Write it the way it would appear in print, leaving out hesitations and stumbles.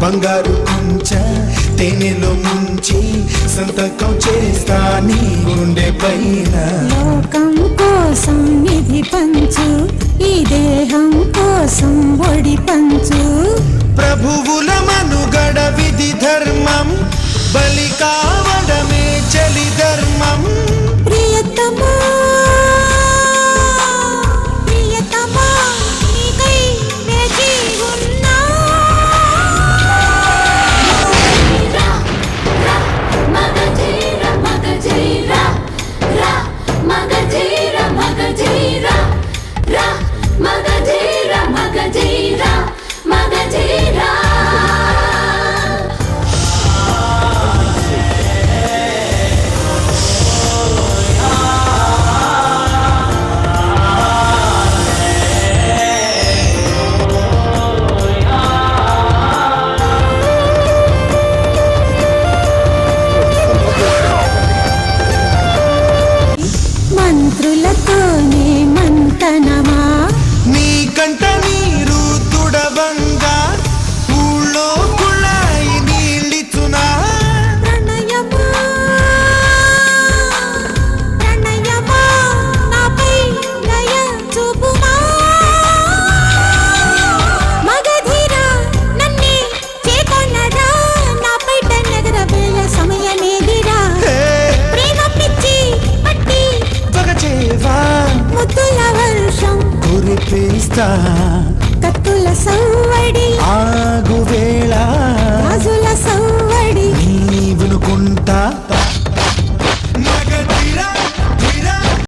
బంగారు కుంచ తేనెలో ముంచి సంతకం చేస్తా నీ గుండె పైన. లోకం కోసం నిధి పంచు, ఈ దేహం కోసం ఒడి పంచు. ప్రభువుల మనుగడ విధి ధర్మం, బలి కావడమే చలి ధర్మం. ప్రియతమా ప్రియతమా నీకై వేచి ఉన్నా. మంత్రులతోనే మంతనమా, నీ కంట నీరు తుడవంగా ఊళ్ళో కుళాయి నీళ్ళిచునా. ప్రణయమా ప్రణయమా నాపై దయ చూపుమా. మగధీరా నన్నే చేకొన్నరా, నాపై టన్నెగరవేళ సమయమేదిరా. ప్రేమ పిచ్చి పట్టి పగచేవా ముద్దుల వర్షం కురిపిస్తా.